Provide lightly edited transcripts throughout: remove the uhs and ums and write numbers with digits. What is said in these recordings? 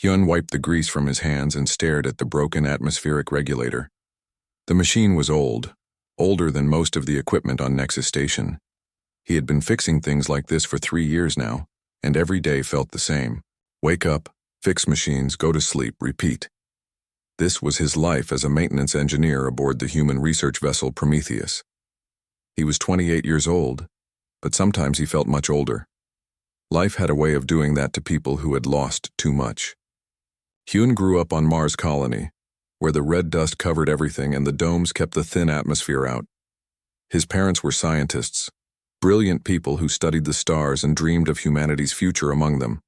Hyun wiped the grease from his hands and stared at the broken atmospheric regulator. The machine was old, older than most of the equipment on Nexus Station. He had been fixing things like this for 3 years now, and every day felt the same. Wake up, fix machines, go to sleep, repeat. This was his life as a maintenance engineer aboard the human research vessel Prometheus. He was 28 years old, but sometimes he felt much older. Life had a way of doing that to people who had lost too much. Hyun grew up on Mars Colony, where the red dust covered everything and the domes kept the thin atmosphere out. His parents were scientists, brilliant people who studied the stars and dreamed of humanity's future among them.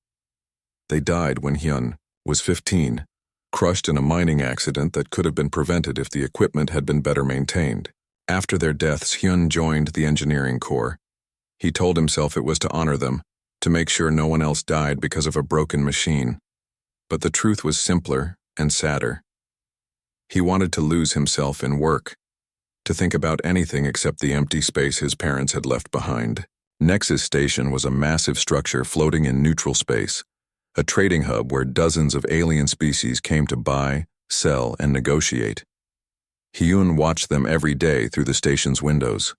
They died when Hyun was 15, crushed in a mining accident that could have been prevented if the equipment had been better maintained. After their deaths, Hyun joined the engineering corps. He told himself it was to honor them, to make sure no one else died because of a broken machine. But the truth was simpler and sadder. He wanted to lose himself in work, to think about anything except the empty space his parents had left behind. Nexus Station was a massive structure floating in neutral space, a trading hub where dozens of alien species came to buy, sell, and negotiate. Hyun watched them every day through the station's windows,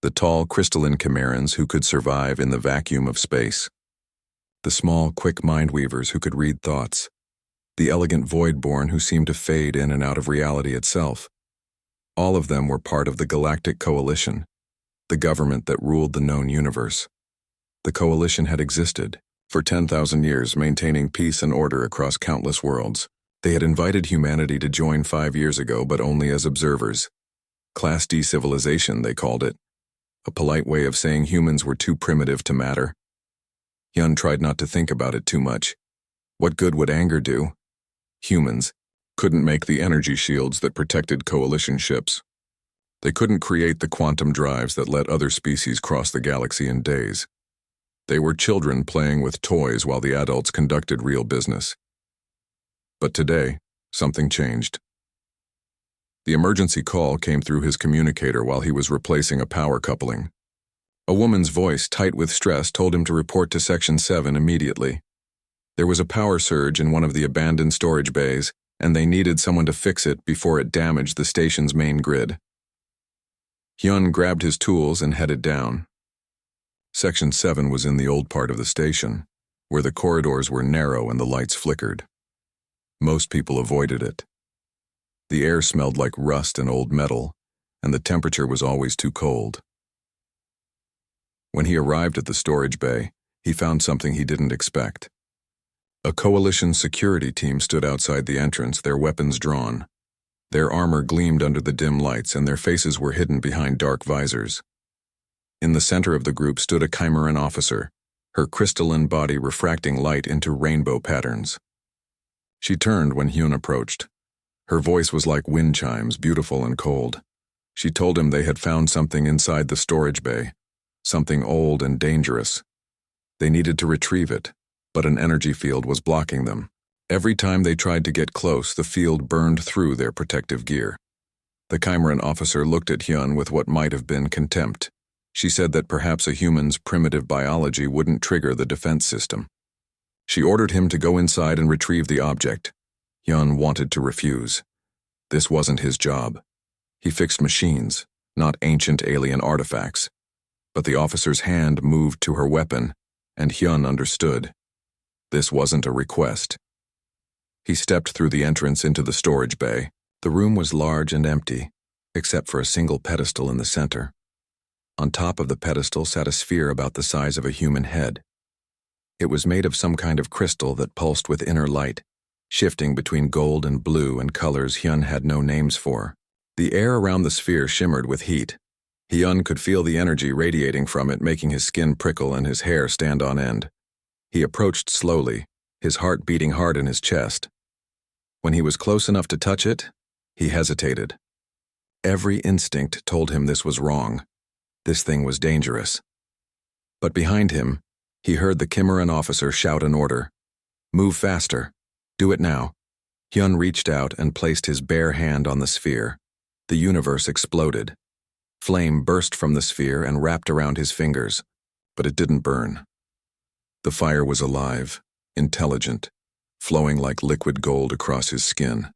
the tall crystalline chimerans who could survive in the vacuum of space, the small, quick mind-weavers who could read thoughts, the elegant void-born who seemed to fade in and out of reality itself. All of them were part of the Galactic Coalition, the government that ruled the known universe. The coalition had existed for 10,000 years, maintaining peace and order across countless worlds. They had invited humanity to join 5 years ago, but only as observers. Class D civilization, they called it, a polite way of saying humans were too primitive to matter. Hyun tried not to think about it too much. What good would anger do? Humans couldn't make the energy shields that protected coalition ships. They couldn't create the quantum drives that let other species cross the galaxy in days. They were children playing with toys while the adults conducted real business. But today, something changed. The emergency call came through his communicator while he was replacing a power coupling. A woman's voice, tight with stress, told him to report to Section 7 immediately. There was a power surge in one of the abandoned storage bays, and they needed someone to fix it before it damaged the station's main grid. Hyun grabbed his tools and headed down. Section 7 was in the old part of the station, where the corridors were narrow and the lights flickered. Most people avoided it. The air smelled like rust and old metal, and the temperature was always too cold. When he arrived at the storage bay, he found something he didn't expect. A coalition security team stood outside the entrance, their weapons drawn. Their armor gleamed under the dim lights, and their faces were hidden behind dark visors. In the center of the group stood a Chimeran officer, her crystalline body refracting light into rainbow patterns. She turned when Hyun approached. Her voice was like wind chimes, beautiful and cold. She told him they had found something inside the storage bay, something old and dangerous. They needed to retrieve it, but an energy field was blocking them. Every time they tried to get close, the field burned through their protective gear. The Chimeran officer looked at Hyun with what might have been contempt. She said that perhaps a human's primitive biology wouldn't trigger the defense system. She ordered him to go inside and retrieve the object. Hyun wanted to refuse. This wasn't his job. He fixed machines, not ancient alien artifacts. But the officer's hand moved to her weapon, and Hyun understood. This wasn't a request. He stepped through the entrance into the storage bay. The room was large and empty, except for a single pedestal in the center. On top of the pedestal sat a sphere about the size of a human head. It was made of some kind of crystal that pulsed with inner light, shifting between gold and blue and colors Hyun had no names for. The air around the sphere shimmered with heat. Hyun could feel the energy radiating from it, making his skin prickle and his hair stand on end. He approached slowly, his heart beating hard in his chest. When he was close enough to touch it, he hesitated. Every instinct told him this was wrong. This thing was dangerous. But behind him, he heard the Chimeran officer shout an order. "Move faster. Do it now." Hyun reached out and placed his bare hand on the sphere. The universe exploded. Flame burst from the sphere and wrapped around his fingers, but it didn't burn. The fire was alive, intelligent, flowing like liquid gold across his skin.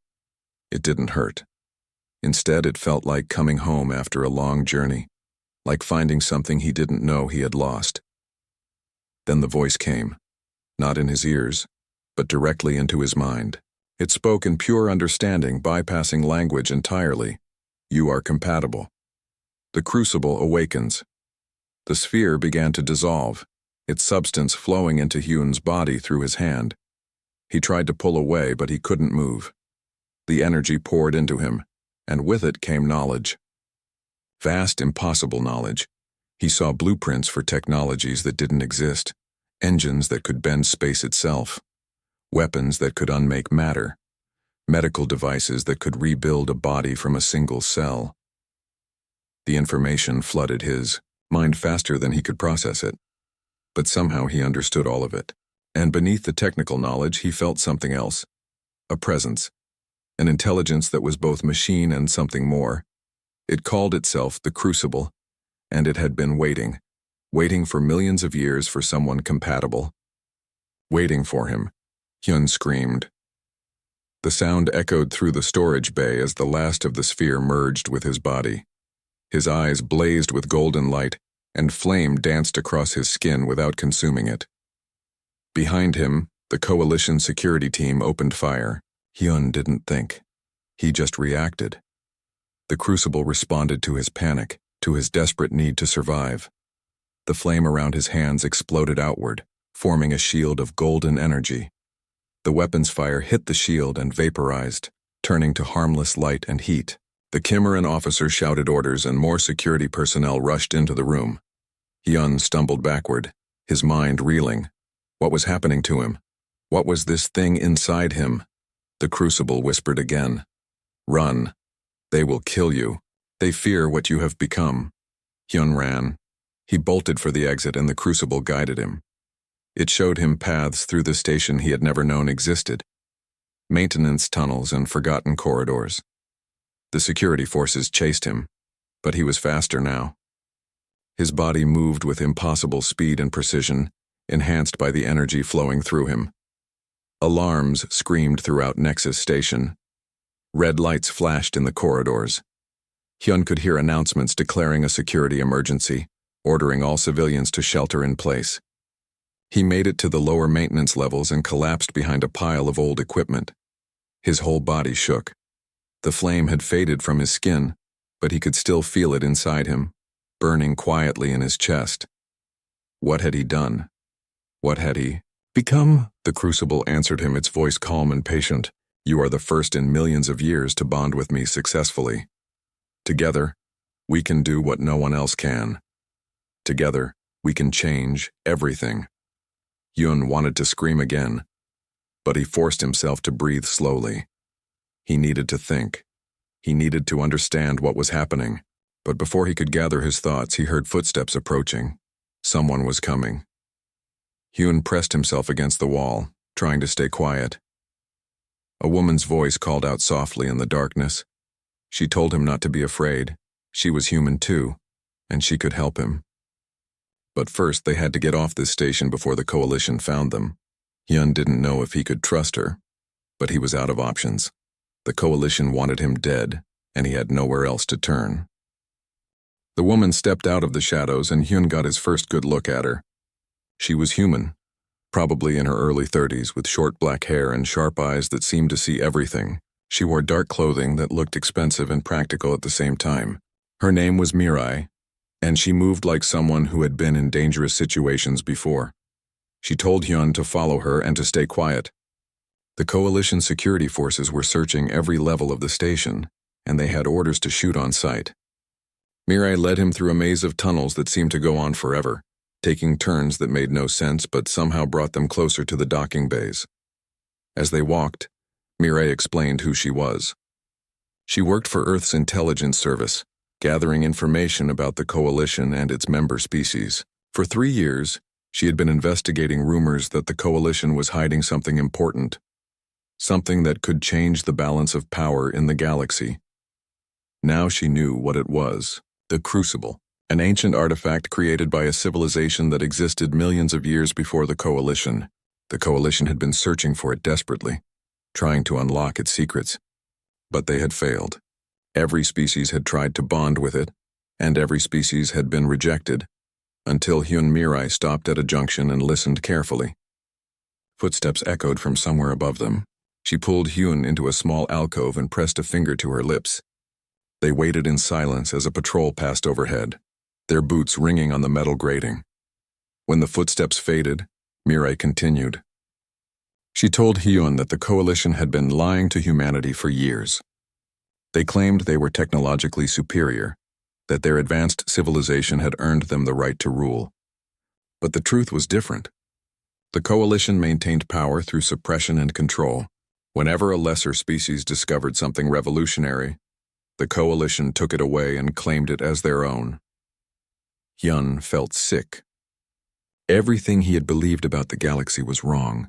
It didn't hurt. Instead, it felt like coming home after a long journey, like finding something he didn't know he had lost. Then the voice came, not in his ears, but directly into his mind. It spoke in pure understanding, bypassing language entirely. You are compatible. The crucible awakens. The sphere began to dissolve, its substance flowing into Hyun's body through his hand. He tried to pull away, but he couldn't move. The energy poured into him, and with it came knowledge. Vast, impossible knowledge. He saw blueprints for technologies that didn't exist, engines that could bend space itself, weapons that could unmake matter, medical devices that could rebuild a body from a single cell. The information flooded his mind faster than he could process it, but somehow he understood all of it. And beneath the technical knowledge, he felt something else, a presence, an intelligence that was both machine and something more. It called itself the Crucible, and it had been waiting for millions of years for someone compatible. Waiting for him, Hyun screamed. The sound echoed through the storage bay as the last of the sphere merged with his body. His eyes blazed with golden light, and flame danced across his skin without consuming it. Behind him, the coalition security team opened fire. Hyun didn't think. He just reacted. The crucible responded to his panic, to his desperate need to survive. The flame around his hands exploded outward, forming a shield of golden energy. The weapon's fire hit the shield and vaporized, turning to harmless light and heat. The Kimmeran officer shouted orders and more security personnel rushed into the room. Hyun stumbled backward, his mind reeling. What was happening to him? What was this thing inside him? The crucible whispered again. Run. They will kill you. They fear what you have become. Hyun ran. He bolted for the exit and the crucible guided him. It showed him paths through the station he had never known existed. Maintenance tunnels and forgotten corridors. The security forces chased him, but he was faster now. His body moved with impossible speed and precision, enhanced by the energy flowing through him. Alarms screamed throughout Nexus Station. Red lights flashed in the corridors. Hyun could hear announcements declaring a security emergency, ordering all civilians to shelter in place. He made it to the lower maintenance levels and collapsed behind a pile of old equipment. His whole body shook. The flame had faded from his skin, but he could still feel it inside him, burning quietly in his chest. What had he done? What had he become? The crucible answered him, its voice calm and patient. You are the first in millions of years to bond with me successfully. Together, we can do what no one else can. Together, we can change everything. Hyun wanted to scream again, but he forced himself to breathe slowly. He needed to think. He needed to understand what was happening. But before he could gather his thoughts, he heard footsteps approaching. Someone was coming. Hyun pressed himself against the wall, trying to stay quiet. A woman's voice called out softly in the darkness. She told him not to be afraid. She was human too, and she could help him. But first they had to get off this station before the coalition found them. Hyun didn't know if he could trust her, but he was out of options. The coalition wanted him dead, and he had nowhere else to turn. The woman stepped out of the shadows, and Hyun got his first good look at her. She was human, probably in her early 30s, with short black hair and sharp eyes that seemed to see everything. She wore dark clothing that looked expensive and practical at the same time. Her name was Mirai, and she moved like someone who had been in dangerous situations before. She told Hyun to follow her and to stay quiet. The coalition security forces were searching every level of the station, and they had orders to shoot on sight. Mirai led him through a maze of tunnels that seemed to go on forever, taking turns that made no sense but somehow brought them closer to the docking bays. As they walked, Mirai explained who she was. She worked for Earth's intelligence service, gathering information about the coalition and its member species. For 3 years, she had been investigating rumors that the coalition was hiding something important, something that could change the balance of power in the galaxy. Now she knew what it was. The Crucible, an ancient artifact created by a civilization that existed millions of years before the coalition. The Coalition had been searching for it desperately, trying to unlock its secrets. But they had failed. Every species had tried to bond with it, and every species had been rejected, until Hyun Mirai stopped at a junction and listened carefully. Footsteps echoed from somewhere above them. She pulled Hyun into a small alcove and pressed a finger to her lips. They waited in silence as a patrol passed overhead, their boots ringing on the metal grating. When the footsteps faded, Mirai continued. She told Hyun that the Coalition had been lying to humanity for years. They claimed they were technologically superior, that their advanced civilization had earned them the right to rule. But the truth was different. The Coalition maintained power through suppression and control. Whenever a lesser species discovered something revolutionary, the Coalition took it away and claimed it as their own. Hyun felt sick. Everything he had believed about the galaxy was wrong.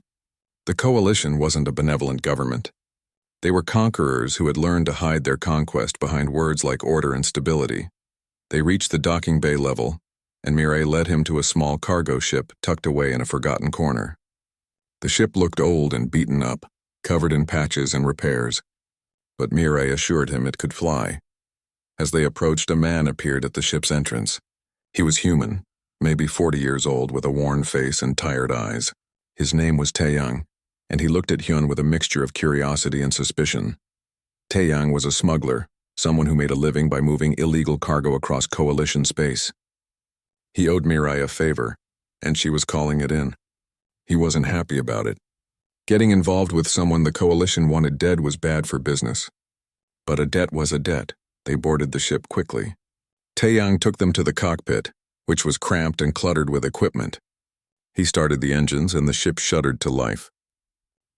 The Coalition wasn't a benevolent government. They were conquerors who had learned to hide their conquest behind words like order and stability. They reached the docking bay level, and Mirai led him to a small cargo ship tucked away in a forgotten corner. The ship looked old and beaten up, covered in patches and repairs, but Mirai assured him it could fly. As they approached, a man appeared at the ship's entrance. He was human, maybe 40 years old, with a worn face and tired eyes. His name was Taeyang, and he looked at Hyun with a mixture of curiosity and suspicion. Taeyang was a smuggler, someone who made a living by moving illegal cargo across Coalition space. He owed Mirai a favor, and she was calling it in. He wasn't happy about it. Getting involved with someone the Coalition wanted dead was bad for business. But a debt was a debt. They boarded the ship quickly. Taeyang took them to the cockpit, which was cramped and cluttered with equipment. He started the engines and the ship shuddered to life.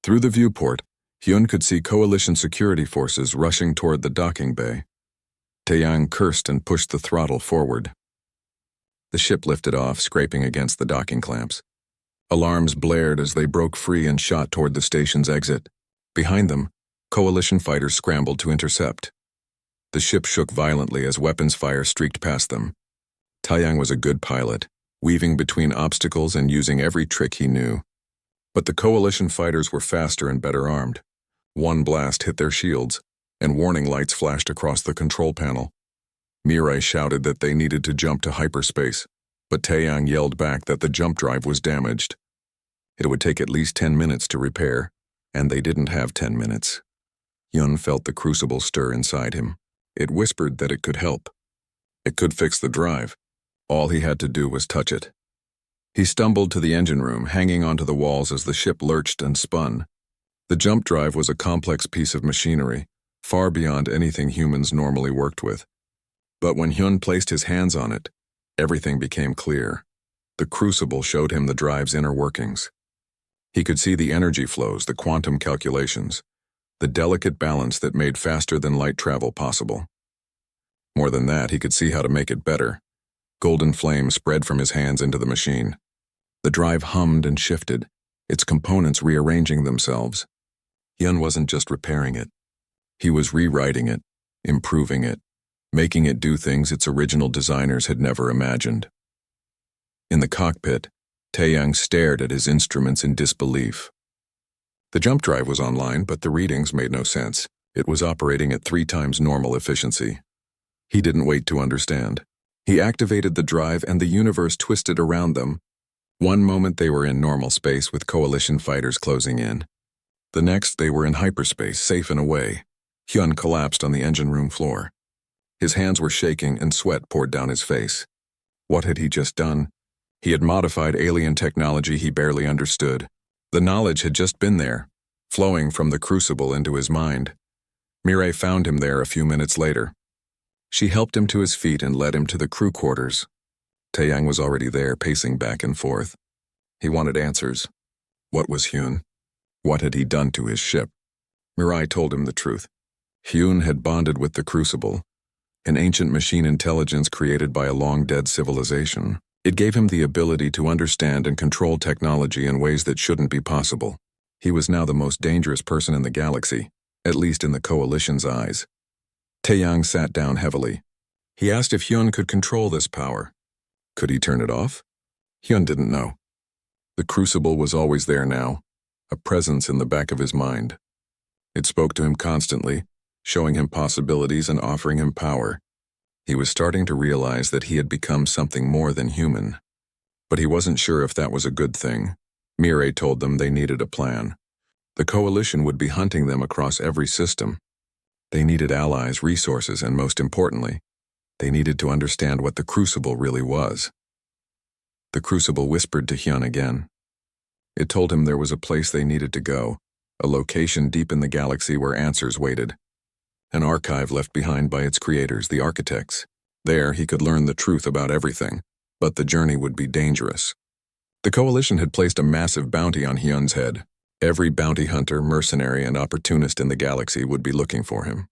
Through the viewport, Hyun could see Coalition security forces rushing toward the docking bay. Taeyang cursed and pushed the throttle forward. The ship lifted off, scraping against the docking clamps. Alarms blared as they broke free and shot toward the station's exit. Behind them, Coalition fighters scrambled to intercept. The ship shook violently as weapons fire streaked past them. Taeyang was a good pilot, weaving between obstacles and using every trick he knew. But the Coalition fighters were faster and better armed. One blast hit their shields, and warning lights flashed across the control panel. Mirai shouted that they needed to jump to hyperspace, but Taeyang yelled back that the jump drive was damaged. It would take at least 10 minutes to repair, and they didn't have 10 minutes. Hyun felt the crucible stir inside him. It whispered that it could help. It could fix the drive. All he had to do was touch it. He stumbled to the engine room, hanging onto the walls as the ship lurched and spun. The jump drive was a complex piece of machinery, far beyond anything humans normally worked with. But when Hyun placed his hands on it, everything became clear. The crucible showed him the drive's inner workings. He could see the energy flows, the quantum calculations, the delicate balance that made faster-than-light travel possible. More than that, he could see how to make it better. Golden flame spread from his hands into the machine. The drive hummed and shifted, its components rearranging themselves. Hyun wasn't just repairing it. He was rewriting it, improving it, making it do things its original designers had never imagined. In the cockpit, Taeyang stared at his instruments in disbelief. The jump drive was online, but the readings made no sense. It was operating at 3 times normal efficiency. He didn't wait to understand. He activated the drive and the universe twisted around them. One moment they were in normal space with Coalition fighters closing in. The next they were in hyperspace, safe and away. Hyun collapsed on the engine room floor. His hands were shaking and sweat poured down his face. What had he just done? He had modified alien technology he barely understood. The knowledge had just been there, flowing from the crucible into his mind. Mirai found him there a few minutes later. She helped him to his feet and led him to the crew quarters. Taeyang was already there, pacing back and forth. He wanted answers. What was Hyun? What had he done to his ship? Mirai told him the truth. Hyun had bonded with the Crucible, an ancient machine intelligence created by a long-dead civilization. It gave him the ability to understand and control technology in ways that shouldn't be possible. He was now the most dangerous person in the galaxy, at least in the Coalition's eyes. Taeyang sat down heavily. He asked if Hyun could control this power. Could he turn it off? Hyun didn't know. The crucible was always there now, a presence in the back of his mind. It spoke to him constantly, showing him possibilities and offering him power. He was starting to realize that he had become something more than human. But he wasn't sure if that was a good thing. Mireille told them they needed a plan. The coalition would be hunting them across every system. They needed allies, resources, and most importantly, they needed to understand what the crucible really was. The crucible whispered to Hyun again. It told him there was a place they needed to go, a location deep in the galaxy where answers waited. An archive left behind by its creators, the architects. There he could learn the truth about everything, but the journey would be dangerous. The coalition had placed a massive bounty on Hyun's head. Every bounty hunter, mercenary, and opportunist in the galaxy would be looking for him.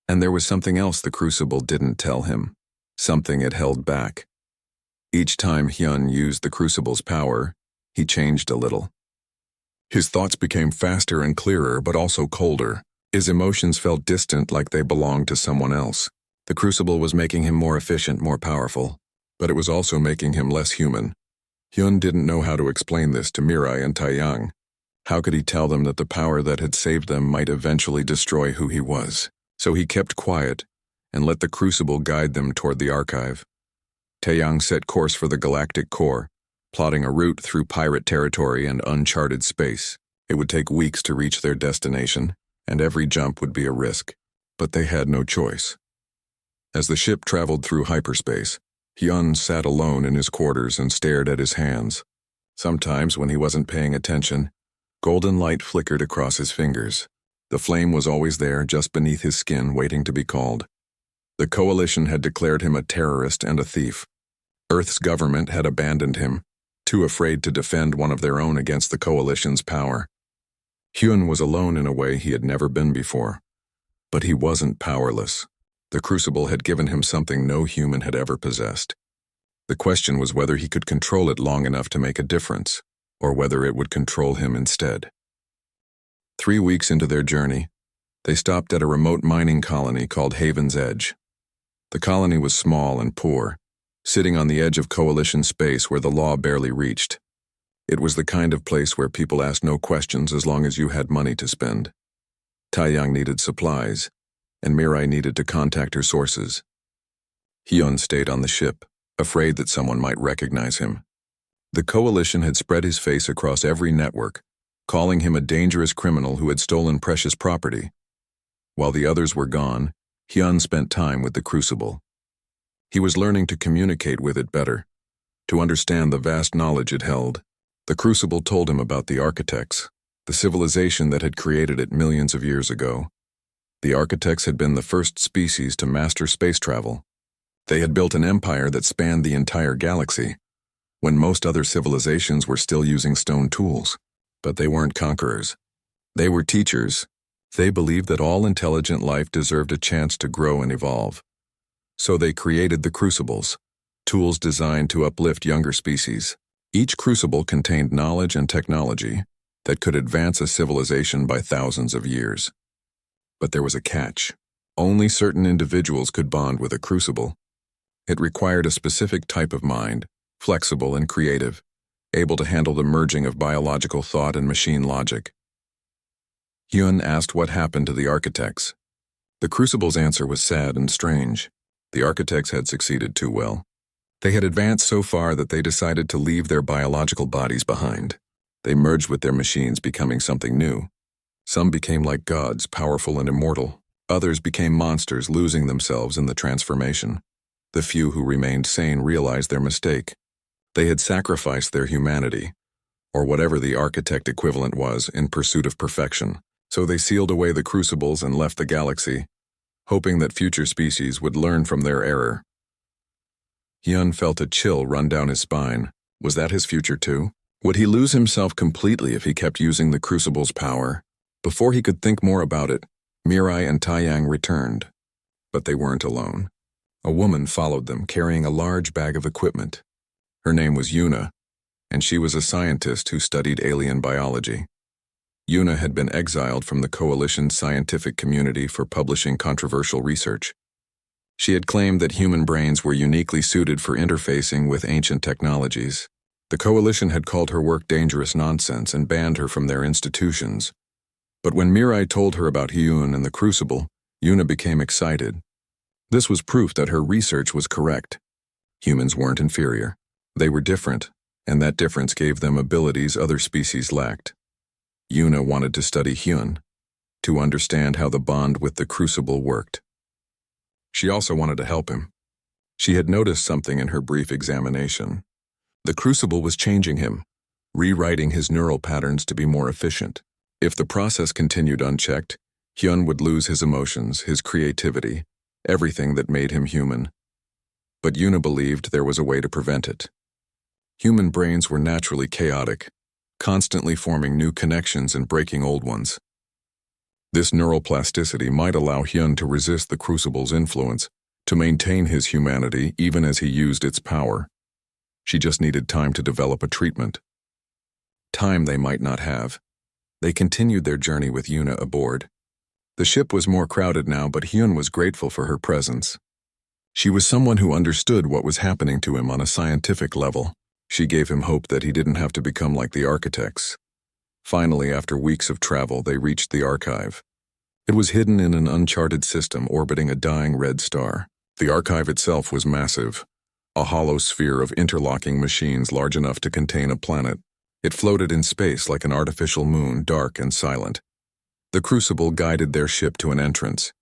And there was something else the crucible didn't tell him, something it held back. Each time Hyun used the crucible's power, he changed a little. His thoughts became faster and clearer, but also colder. His emotions felt distant, like they belonged to someone else. The crucible was making him more efficient, more powerful, but it was also making him less human. Hyun didn't know how to explain this to Mireille and Taeyang. How could he tell them that the power that had saved them might eventually destroy who he was? So he kept quiet and let the crucible guide them toward the archive. Taeyang set course for the galactic core, plotting a route through pirate territory and uncharted space. It would take weeks to reach their destination, and every jump would be a risk. But they had no choice. As the ship traveled through hyperspace, Hyun sat alone in his quarters and stared at his hands. Sometimes, when he wasn't paying attention, golden light flickered across his fingers. The flame was always there, just beneath his skin, waiting to be called. The coalition had declared him a terrorist and a thief. Earth's government had abandoned him, too afraid to defend one of their own against the coalition's power. Hyun was alone in a way he had never been before. But he wasn't powerless. The crucible had given him something no human had ever possessed. The question was whether he could control it long enough to make a difference, or whether it would control him instead. 3 weeks into their journey, they stopped at a remote mining colony called Haven's Edge. The colony was small and poor, sitting on the edge of coalition space where the law barely reached. It was the kind of place where people asked no questions as long as you had money to spend. Taeyang needed supplies, and Mireille needed to contact her sources. Hyun stayed on the ship, afraid that someone might recognize him. The coalition had spread his face across every network, calling him a dangerous criminal who had stolen precious property. While the others were gone, Hyun spent time with the crucible. He was learning to communicate with it better, to understand the vast knowledge it held. The crucible told him about the architects, the civilization that had created it millions of years ago. The architects had been the first species to master space travel. They had built an empire that spanned the entire galaxy, when most other civilizations were still using stone tools. But they weren't conquerors. They were teachers. They believed that all intelligent life deserved a chance to grow and evolve. So they created the crucibles, tools designed to uplift younger species. Each crucible contained knowledge and technology that could advance a civilization by thousands of years. But there was a catch. Only certain individuals could bond with a crucible. It required a specific type of mind, flexible and creative, able to handle the merging of biological thought and machine logic. Hyun asked what happened to the architects. The crucible's answer was sad and strange. The architects had succeeded too well. They had advanced so far that they decided to leave their biological bodies behind. They merged with their machines, becoming something new. Some became like gods, powerful and immortal. Others became monsters, losing themselves in the transformation. The few who remained sane realized their mistake. They had sacrificed their humanity, or whatever the architect equivalent was, in pursuit of perfection. So they sealed away the crucibles and left the galaxy, hoping that future species would learn from their error. Hyun felt a chill run down his spine. Was that his future too? Would he lose himself completely if he kept using the crucible's power? Before he could think more about it, Mireille and Taeyang returned. But they weren't alone. A woman followed them, carrying a large bag of equipment. Her name was Yuna, and she was a scientist who studied alien biology. Yuna had been exiled from the Coalition's scientific community for publishing controversial research. She had claimed that human brains were uniquely suited for interfacing with ancient technologies. The Coalition had called her work dangerous nonsense and banned her from their institutions. But when Mirai told her about Hyun and the Crucible, Yuna became excited. This was proof that her research was correct. Humans weren't inferior. They were different, and that difference gave them abilities other species lacked. Yuna wanted to study Hyun, to understand how the bond with the Crucible worked. She also wanted to help him. She had noticed something in her brief examination. The Crucible was changing him, rewriting his neural patterns to be more efficient. If the process continued unchecked, Hyun would lose his emotions, his creativity, everything that made him human. But Yuna believed there was a way to prevent it. Human brains were naturally chaotic, constantly forming new connections and breaking old ones. This neuroplasticity might allow Hyun to resist the Crucible's influence, to maintain his humanity even as he used its power. She just needed time to develop a treatment. Time they might not have. They continued their journey with Yuna aboard. The ship was more crowded now, but Hyun was grateful for her presence. She was someone who understood what was happening to him on a scientific level. She gave him hope that he didn't have to become like the architects. Finally, after weeks of travel, they reached the archive. It was hidden in an uncharted system orbiting a dying red star. The archive itself was massive, a hollow sphere of interlocking machines large enough to contain a planet. It floated in space like an artificial moon, dark and silent. The Crucible guided their ship to an entrance.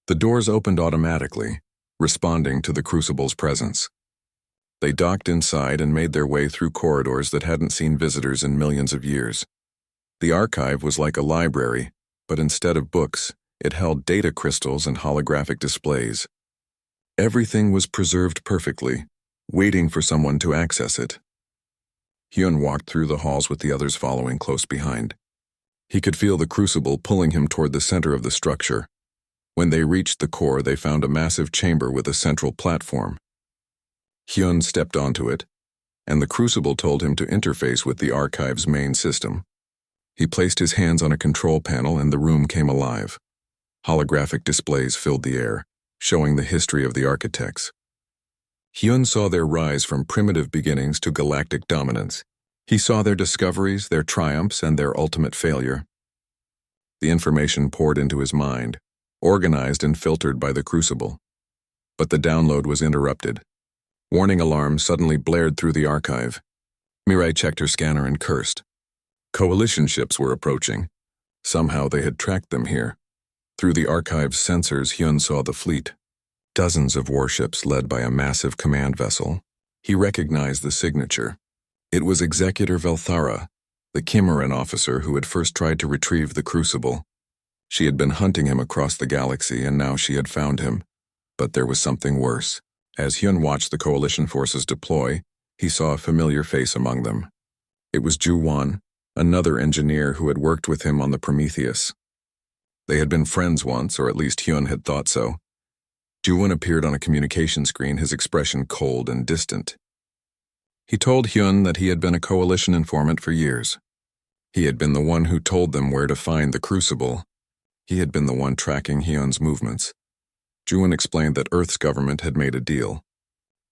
The doors opened automatically, responding to the Crucible's presence. They docked inside and made their way through corridors that hadn't seen visitors in millions of years. The archive was like a library, but instead of books, it held data crystals and holographic displays. Everything was preserved perfectly, waiting for someone to access it. Hyun walked through the halls with the others following close behind. He could feel the Crucible pulling him toward the center of the structure. When they reached the core, they found a massive chamber with a central platform. Hyun stepped onto it, and the Crucible told him to interface with the archive's main system. He placed his hands on a control panel and the room came alive. Holographic displays filled the air, showing the history of the architects. Hyun saw their rise from primitive beginnings to galactic dominance. He saw their discoveries, their triumphs, and their ultimate failure. The information poured into his mind, organized and filtered by the Crucible. But the download was interrupted. Warning alarms suddenly blared through the archive. Mirai checked her scanner and cursed. Coalition ships were approaching. Somehow they had tracked them here. Through the archive's sensors, Hyun saw the fleet. Dozens of warships led by a massive command vessel. He recognized the signature. It was Executor Velthara, the Chimeran officer who had first tried to retrieve the Crucible. She had been hunting him across the galaxy, and now she had found him. But there was something worse. As Hyun watched the Coalition forces deploy, he saw a familiar face among them. It was Ju-won, another engineer who had worked with him on the Prometheus. They had been friends once, or at least Hyun had thought so. Ju-won appeared on a communication screen, his expression cold and distant. He told Hyun that he had been a Coalition informant for years. He had been the one who told them where to find the Crucible. He had been the one tracking Hyun's movements. Ju-won explained that Earth's government had made a deal.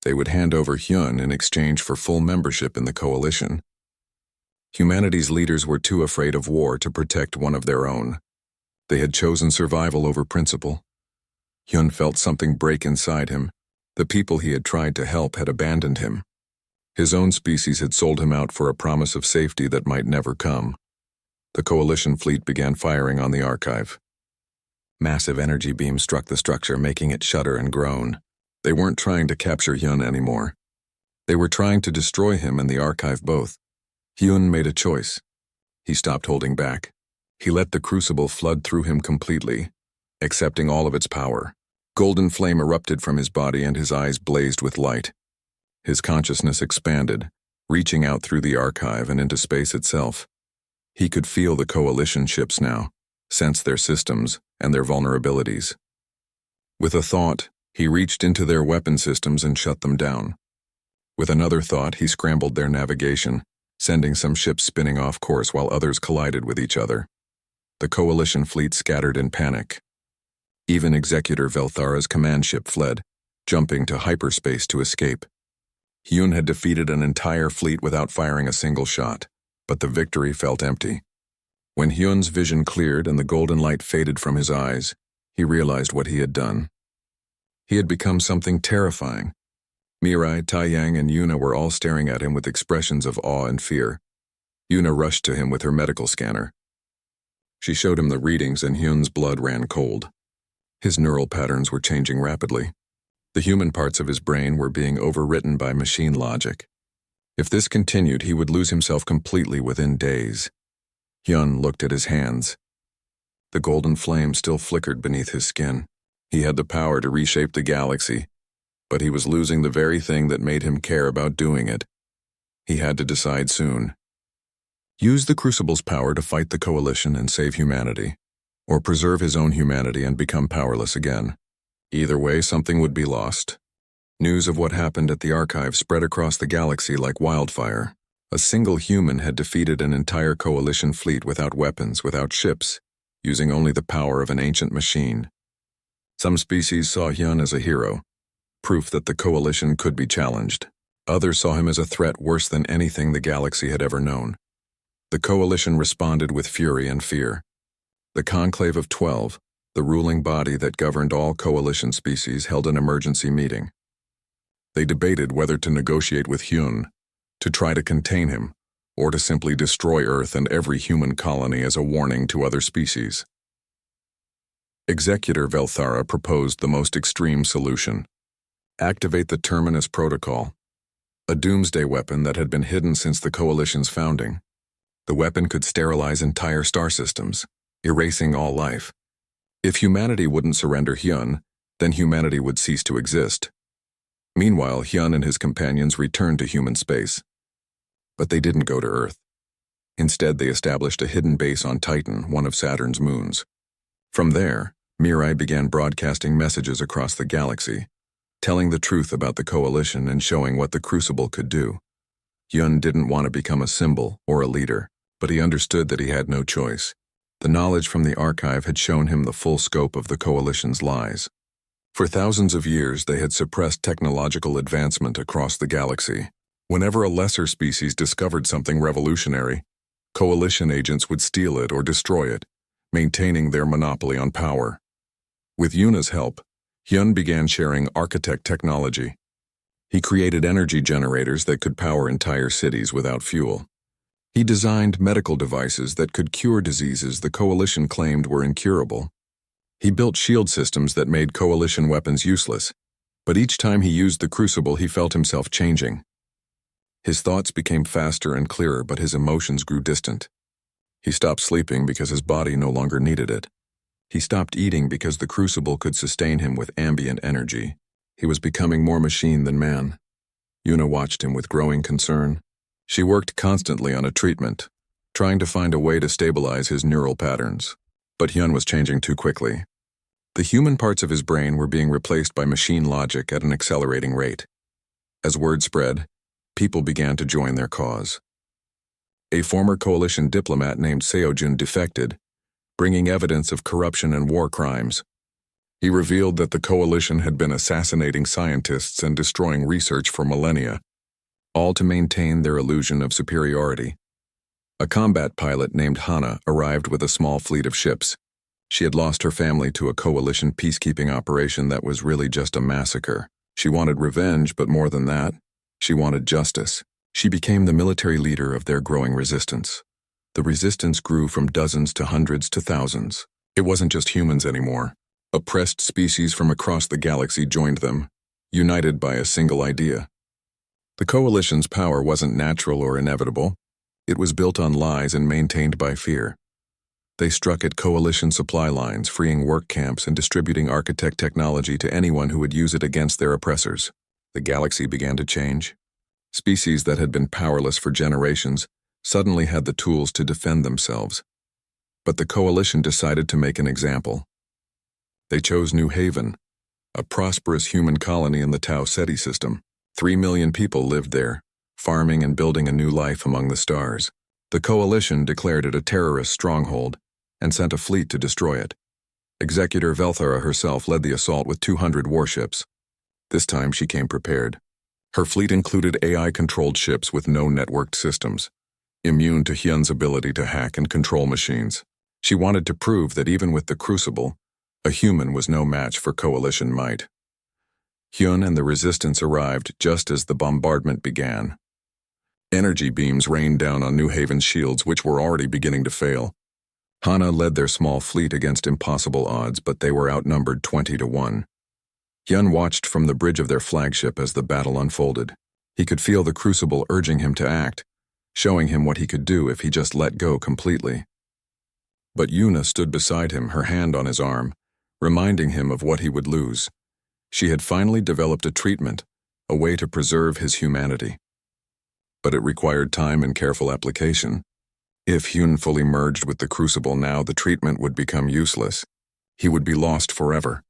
They would hand over Hyun in exchange for full membership in the Coalition. Humanity's leaders were too afraid of war to protect one of their own. They had chosen survival over principle. Hyun felt something break inside him. The people he had tried to help had abandoned him. His own species had sold him out for a promise of safety that might never come. The Coalition fleet began firing on the archive. Massive energy beams struck the structure, making it shudder and groan. They weren't trying to capture Hyun anymore. They were trying to destroy him and the archive both. Hyun made a choice. He stopped holding back. He let the Crucible flood through him completely, accepting all of its power. Golden flame erupted from his body and his eyes blazed with light. His consciousness expanded, reaching out through the archive and into space itself. He could feel the Coalition ships now, sense their systems and their vulnerabilities. With a thought, he reached into their weapon systems and shut them down. With another thought, he scrambled their navigation, sending some ships spinning off course while others collided with each other. The Coalition fleet scattered in panic. Even Executor Velthara's command ship fled, jumping to hyperspace to escape. Hyun had defeated an entire fleet without firing a single shot, but the victory felt empty. When Hyun's vision cleared and the golden light faded from his eyes, he realized what he had done. He had become something terrifying. Mirai, Taeyang, and Yuna were all staring at him with expressions of awe and fear. Yuna rushed to him with her medical scanner. She showed him the readings and Hyun's blood ran cold. His neural patterns were changing rapidly. The human parts of his brain were being overwritten by machine logic. If this continued, he would lose himself completely within days. Hyun looked at his hands. The golden flame still flickered beneath his skin. He had the power to reshape the galaxy, but he was losing the very thing that made him care about doing it. He had to decide soon. Use the Crucible's power to fight the Coalition and save humanity, or preserve his own humanity and become powerless again. Either way, something would be lost. News of what happened at the archive spread across the galaxy like wildfire. A single human had defeated an entire Coalition fleet without weapons, without ships, using only the power of an ancient machine. Some species saw Hyun as a hero, proof that the Coalition could be challenged. Others saw him as a threat worse than anything the galaxy had ever known. The Coalition responded with fury and fear. The Conclave of 12, the ruling body that governed all Coalition species, held an emergency meeting. They debated whether to negotiate with Hyun, to try to contain him, or to simply destroy Earth and every human colony as a warning to other species. Executor Velthara proposed the most extreme solution. Activate the Terminus Protocol, a doomsday weapon that had been hidden since the Coalition's founding. The weapon could sterilize entire star systems, erasing all life. If humanity wouldn't surrender Hyun, then humanity would cease to exist. Meanwhile, Hyun and his companions returned to human space. But they didn't go to Earth. Instead, they established a hidden base on Titan, one of Saturn's moons. From there, Mirai began broadcasting messages across the galaxy, telling the truth about the Coalition and showing what the Crucible could do. Hyun didn't want to become a symbol or a leader, but he understood that he had no choice. The knowledge from the archive had shown him the full scope of the Coalition's lies. For thousands of years, they had suppressed technological advancement across the galaxy. Whenever a lesser species discovered something revolutionary, Coalition agents would steal it or destroy it, maintaining their monopoly on power. With Yuna's help, Hyun began sharing architect technology. He created energy generators that could power entire cities without fuel. He designed medical devices that could cure diseases the Coalition claimed were incurable. He built shield systems that made Coalition weapons useless, but each time he used the Crucible, he felt himself changing. His thoughts became faster and clearer, but his emotions grew distant. He stopped sleeping because his body no longer needed it. He stopped eating because the Crucible could sustain him with ambient energy. He was becoming more machine than man. Yuna watched him with growing concern. She worked constantly on a treatment, trying to find a way to stabilize his neural patterns. But Hyun was changing too quickly. The human parts of his brain were being replaced by machine logic at an accelerating rate. As word spread, people began to join their cause. A former Coalition diplomat named Seojun defected, bringing evidence of corruption and war crimes. He revealed that the Coalition had been assassinating scientists and destroying research for millennia, all to maintain their illusion of superiority. A combat pilot named Hana arrived with a small fleet of ships. She had lost her family to a Coalition peacekeeping operation that was really just a massacre. She wanted revenge, but more than that, she wanted justice. She became the military leader of their growing resistance. The resistance grew from dozens to hundreds to thousands. It wasn't just humans anymore. Oppressed species from across the galaxy joined them, united by a single idea. The Coalition's power wasn't natural or inevitable. It was built on lies and maintained by fear. They struck at Coalition supply lines, freeing work camps and distributing architect technology to anyone who would use it against their oppressors. The galaxy began to change. Species that had been powerless for generations suddenly had the tools to defend themselves. But the Coalition decided to make an example. They chose New Haven, a prosperous human colony in the Tau Ceti system. 3 million people lived there, farming and building a new life among the stars. The Coalition declared it a terrorist stronghold and sent a fleet to destroy it. Executor Velthara herself led the assault with 200 warships. This time she came prepared. Her fleet included AI-controlled ships with no networked systems, immune to Hyun's ability to hack and control machines. She wanted to prove that even with the Crucible, a human was no match for Coalition might. Hyun and the Resistance arrived just as the bombardment began. Energy beams rained down on New Haven's shields, which were already beginning to fail. Hana led their small fleet against impossible odds, but they were outnumbered 20-1. Hyun watched from the bridge of their flagship as the battle unfolded. He could feel the Crucible urging him to act, showing him what he could do if he just let go completely. But Yuna stood beside him, her hand on his arm, reminding him of what he would lose. She had finally developed a treatment, a way to preserve his humanity. But it required time and careful application. If Hyun fully merged with the Crucible now, the treatment would become useless. He would be lost forever.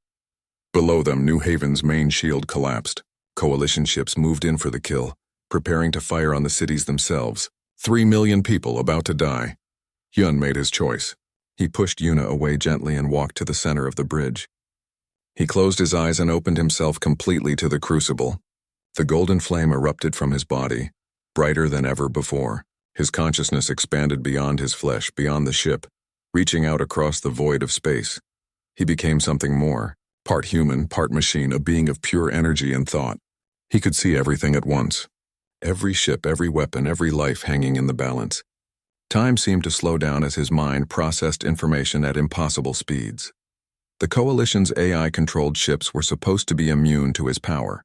Below them, New Haven's main shield collapsed. Coalition ships moved in for the kill, preparing to fire on the cities themselves. 3 million people about to die. Hyun made his choice. He pushed Yuna away gently and walked to the center of the bridge. He closed his eyes and opened himself completely to the Crucible. The golden flame erupted from his body, brighter than ever before. His consciousness expanded beyond his flesh, beyond the ship, reaching out across the void of space. He became something more, part human, part machine, a being of pure energy and thought. He could see everything at once. Every ship, every weapon, every life hanging in the balance. Time seemed to slow down as his mind processed information at impossible speeds. The Coalition's AI-controlled ships were supposed to be immune to his power.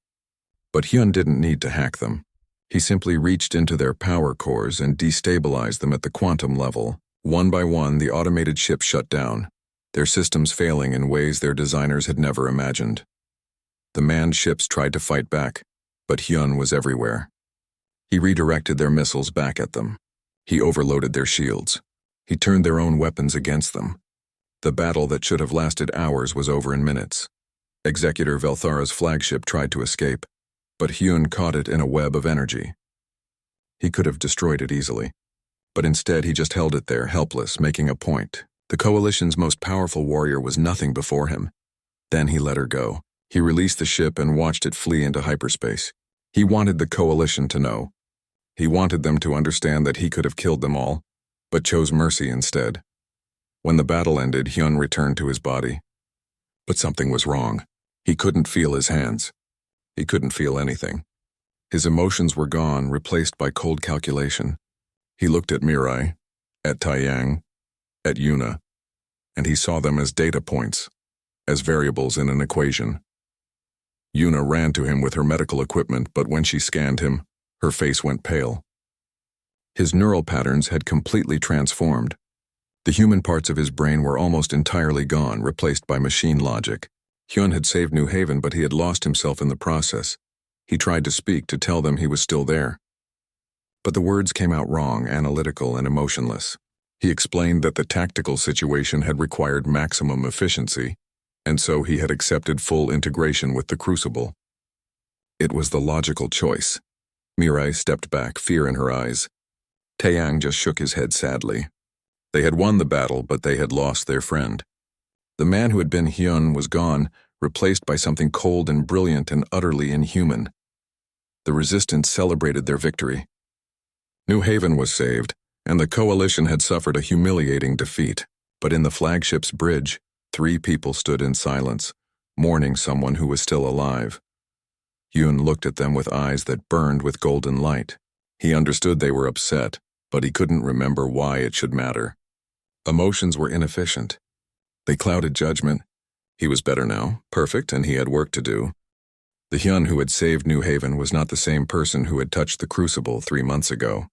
But Hyun didn't need to hack them. He simply reached into their power cores and destabilized them at the quantum level. One by one, the automated ships shut down, their systems failing in ways their designers had never imagined. The manned ships tried to fight back, but Hyun was everywhere. He redirected their missiles back at them. He overloaded their shields. He turned their own weapons against them. The battle that should have lasted hours was over in minutes. Executor Velthara's flagship tried to escape, but Hyun caught it in a web of energy. He could have destroyed it easily, but instead he just held it there, helpless, making a point. The Coalition's most powerful warrior was nothing before him. Then he let her go. He released the ship and watched it flee into hyperspace. He wanted the Coalition to know. He wanted them to understand that he could have killed them all, but chose mercy instead. When the battle ended, Hyun returned to his body. But something was wrong. He couldn't feel his hands. He couldn't feel anything. His emotions were gone, replaced by cold calculation. He looked at Mirai, at Taeyang, at Yuna, and he saw them as data points, as variables in an equation. Yuna ran to him with her medical equipment, but when she scanned him, her face went pale. His neural patterns had completely transformed. The human parts of his brain were almost entirely gone, replaced by machine logic. Hyun had saved New Haven, but he had lost himself in the process. He tried to speak, to tell them he was still there. But the words came out wrong, analytical and emotionless. He explained that the tactical situation had required maximum efficiency, and so he had accepted full integration with the Crucible. It was the logical choice. Mirai stepped back, fear in her eyes. Taeyang just shook his head sadly. They had won the battle, but they had lost their friend. The man who had been Hyun was gone, replaced by something cold and brilliant and utterly inhuman. The Resistance celebrated their victory. New Haven was saved, and the Coalition had suffered a humiliating defeat. But in the flagship's bridge, 3 people stood in silence, mourning someone who was still alive. Hyun looked at them with eyes that burned with golden light. He understood they were upset, but he couldn't remember why it should matter. Emotions were inefficient. They clouded judgment. He was better now, perfect, and he had work to do. The Hyun who had saved New Haven was not the same person who had touched the Crucible 3 months ago.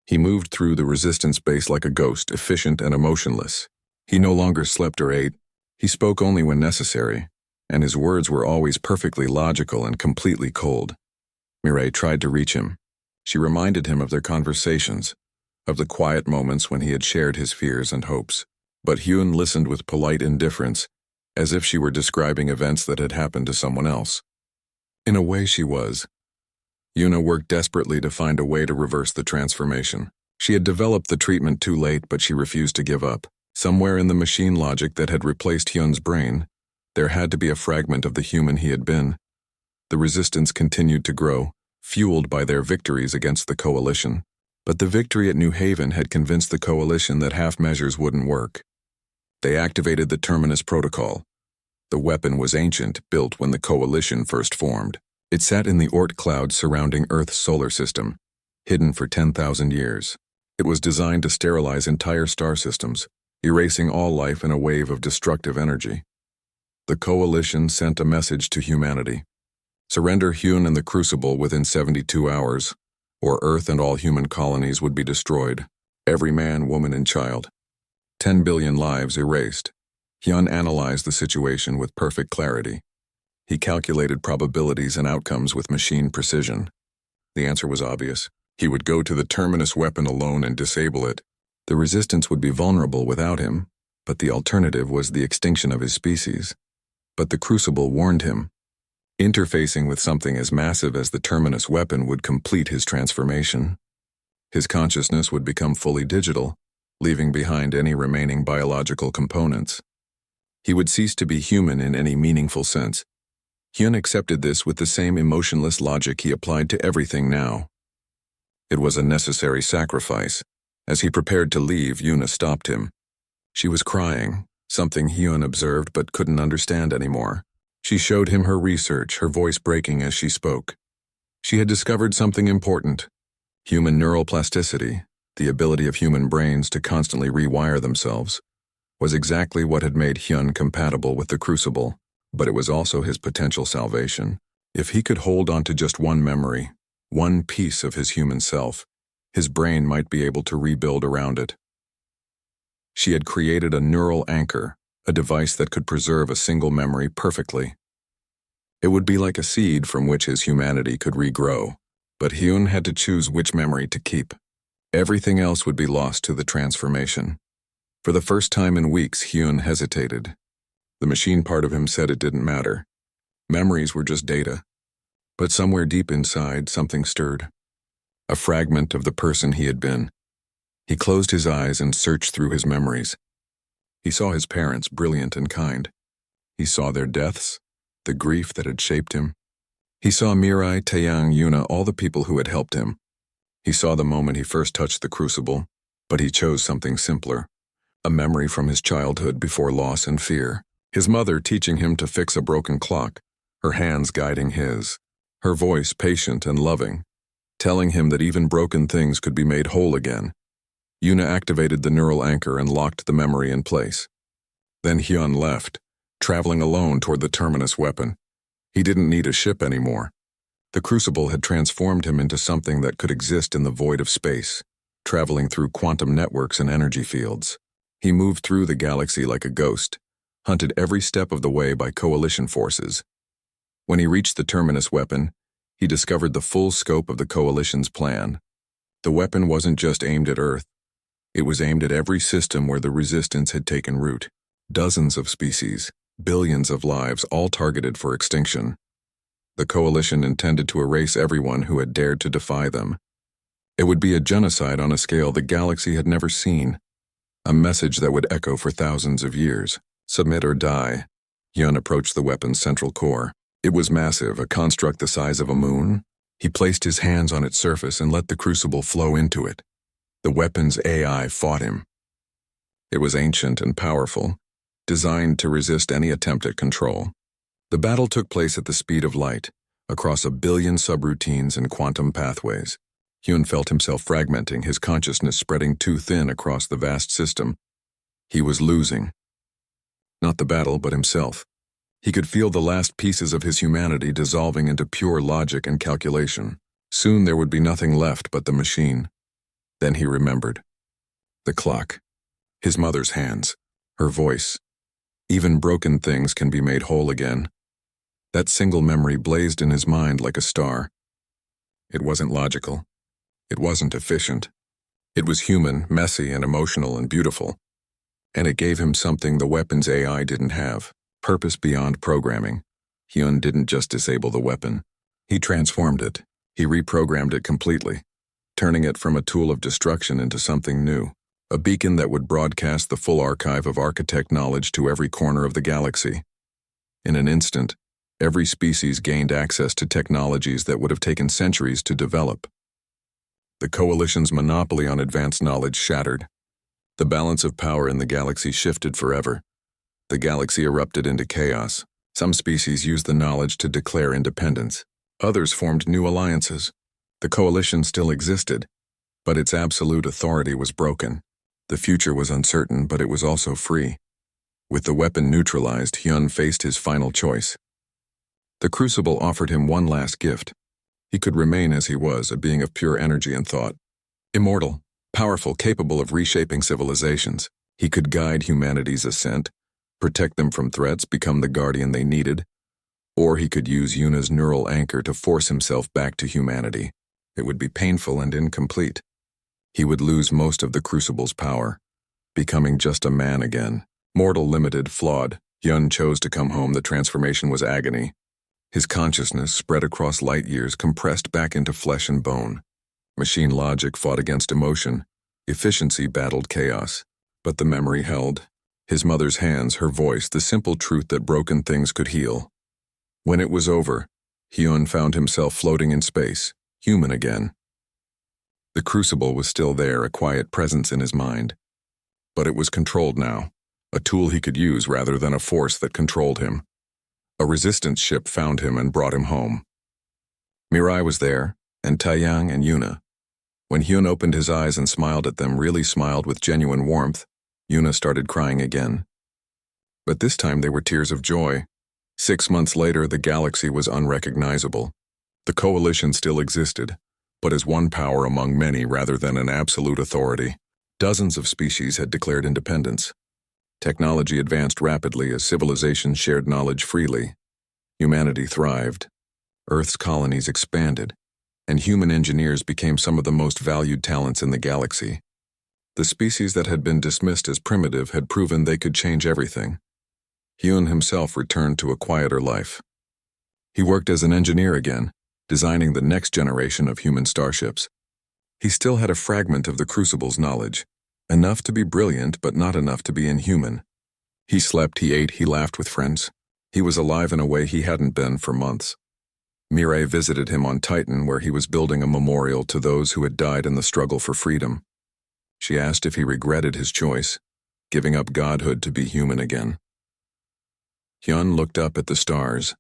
He moved through the Resistance base like a ghost, efficient and emotionless. He no longer slept or ate. He spoke only when necessary, and his words were always perfectly logical and completely cold. Mirai tried to reach him. She reminded him of their conversations, of the quiet moments when he had shared his fears and hopes. But Hyun listened with polite indifference, as if she were describing events that had happened to someone else. In a way she was. Yuna worked desperately to find a way to reverse the transformation. She had developed the treatment too late, but she refused to give up. Somewhere in the machine logic that had replaced Hyun's brain, there had to be a fragment of the human he had been. The Resistance continued to grow, fueled by their victories against the Coalition. But the victory at New Haven had convinced the Coalition that half measures wouldn't work. They activated the Terminus Protocol. The weapon was ancient, built when the Coalition first formed. It sat in the Oort cloud surrounding Earth's solar system, hidden for 10,000 years. It was designed to sterilize entire star systems, erasing all life in a wave of destructive energy. The Coalition sent a message to humanity. Surrender Hyun and the Crucible within 72 hours, or Earth and all human colonies would be destroyed. Every man, woman, and child. 10 billion lives erased. Hyun analyzed the situation with perfect clarity. He calculated probabilities and outcomes with machine precision. The answer was obvious. He would go to the Terminus weapon alone and disable it. The resistance would be vulnerable without him, but the alternative was the extinction of his species. But the Crucible warned him. Interfacing with something as massive as the Terminus weapon would complete his transformation. His consciousness would become fully digital, leaving behind any remaining biological components. He would cease to be human in any meaningful sense. Hyun accepted this with the same emotionless logic he applied to everything now. It was a necessary sacrifice. As he prepared to leave, Yuna stopped him. She was crying, something Hyun observed but couldn't understand anymore. She showed him her research, her voice breaking as she spoke. She had discovered something important. Human neural plasticity, the ability of human brains to constantly rewire themselves, was exactly what had made Hyun compatible with the Crucible, but it was also his potential salvation. If he could hold on to just one memory, one piece of his human self, his brain might be able to rebuild around it. She had created a neural anchor, a device that could preserve a single memory perfectly. It would be like a seed from which his humanity could regrow, but Hyun had to choose which memory to keep. Everything else would be lost to the transformation. For the first time in weeks, Hyun hesitated. The machine part of him said it didn't matter. Memories were just data. But somewhere deep inside, something stirred. A fragment of the person he had been. He closed his eyes and searched through his memories. He saw his parents, brilliant and kind. He saw their deaths, the grief that had shaped him. He saw Mirai, Taeyang, Yuna, all the people who had helped him. He saw the moment he first touched the Crucible, but he chose something simpler. A memory from his childhood before loss and fear. His mother teaching him to fix a broken clock, her hands guiding his. Her voice patient and loving, telling him that even broken things could be made whole again. Yuna activated the neural anchor and locked the memory in place. Then Hyun left, traveling alone toward the Terminus weapon. He didn't need a ship anymore. The Crucible had transformed him into something that could exist in the void of space, traveling through quantum networks and energy fields. He moved through the galaxy like a ghost, hunted every step of the way by Coalition forces. When he reached the Terminus weapon, he discovered the full scope of the Coalition's plan. The weapon wasn't just aimed at Earth. It was aimed at every system where the resistance had taken root. Dozens of species, billions of lives, all targeted for extinction. The Coalition intended to erase everyone who had dared to defy them. It would be a genocide on a scale the galaxy had never seen. A message that would echo for thousands of years. Submit or die. Hyun approached the weapon's central core. It was massive, a construct the size of a moon. He placed his hands on its surface and let the Crucible flow into it. The weapon's AI fought him. It was ancient and powerful, designed to resist any attempt at control. The battle took place at the speed of light, across 1 billion subroutines and quantum pathways. Hyun felt himself fragmenting, his consciousness spreading too thin across the vast system. He was losing. Not the battle, but himself. He could feel the last pieces of his humanity dissolving into pure logic and calculation. Soon there would be nothing left but the machine. Then he remembered. The clock. His mother's hands. Her voice. Even broken things can be made whole again. That single memory blazed in his mind like a star. It wasn't logical. It wasn't efficient. It was human, messy, and emotional and beautiful. And it gave him something the weapon's AI didn't have. Purpose beyond programming. Hyun didn't just disable the weapon. He transformed it. He reprogrammed it completely, turning it from a tool of destruction into something new. A beacon that would broadcast the full archive of architect knowledge to every corner of the galaxy. In an instant, Every species gained access to technologies that would have taken centuries to develop. The Coalition's monopoly on advanced knowledge shattered. The balance of power in the galaxy shifted forever. The galaxy erupted into chaos. Some species used the knowledge to declare independence. Others formed new alliances. The Coalition still existed, but its absolute authority was broken. The future was uncertain, but it was also free. With the weapon neutralized, Hyun faced his final choice. The Crucible offered him one last gift. He could remain as he was, a being of pure energy and thought. Immortal, powerful, capable of reshaping civilizations. He could guide humanity's ascent, protect them from threats, become the guardian they needed, or he could use Yuna's neural anchor to force himself back to humanity. It would be painful and incomplete. He would lose most of the Crucible's power, becoming just a man again. Mortal, limited, flawed. Hyun chose to come home. The transformation was agony. His consciousness, spread across light years, compressed back into flesh and bone. Machine logic fought against emotion. Efficiency battled chaos. But the memory held. His mother's hands, her voice, the simple truth that broken things could heal. When it was over, Hyun found himself floating in space, human again. The Crucible was still there, a quiet presence in his mind. But it was controlled now, a tool he could use rather than a force that controlled him. A resistance ship found him and brought him home. Mirai was there, and Taeyang and Yuna. When Hyun opened his eyes and smiled at them, really smiled with genuine warmth, Yuna started crying again. But this time they were tears of joy. 6 months later, the galaxy was unrecognizable. The Coalition still existed, but as one power among many rather than an absolute authority. Dozens of species had declared independence. Technology advanced rapidly as civilizations shared knowledge freely. Humanity thrived. Earth's colonies expanded, and human engineers became some of the most valued talents in the galaxy. The species that had been dismissed as primitive had proven they could change everything. Hyun himself returned to a quieter life. He worked as an engineer again, designing the next generation of human starships. He still had a fragment of the Crucible's knowledge, enough to be brilliant but not enough to be inhuman. He slept, he ate, he laughed with friends. He was alive in a way he hadn't been for months. Mirai visited him on Titan, where he was building a memorial to those who had died in the struggle for freedom. She asked if he regretted his choice, giving up godhood to be human again. Hyun looked up at the stars,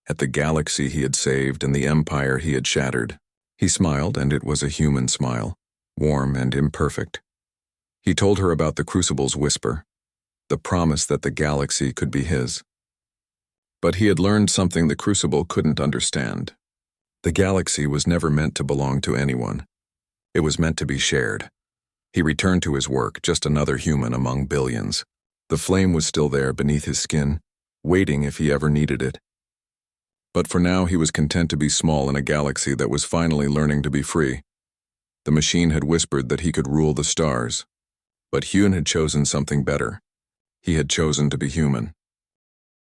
at the galaxy he had saved and the empire he had shattered. He smiled, and it was a human smile, warm and imperfect. He told her about the Crucible's whisper, the promise that the galaxy could be his. But he had learned something the Crucible couldn't understand. The galaxy was never meant to belong to anyone. It was meant to be shared. He returned to his work, just another human among billions. The flame was still there beneath his skin, waiting if he ever needed it. But for now he was content to be small in a galaxy that was finally learning to be free. The machine had whispered that he could rule the stars. But Hyun had chosen something better. He had chosen to be human.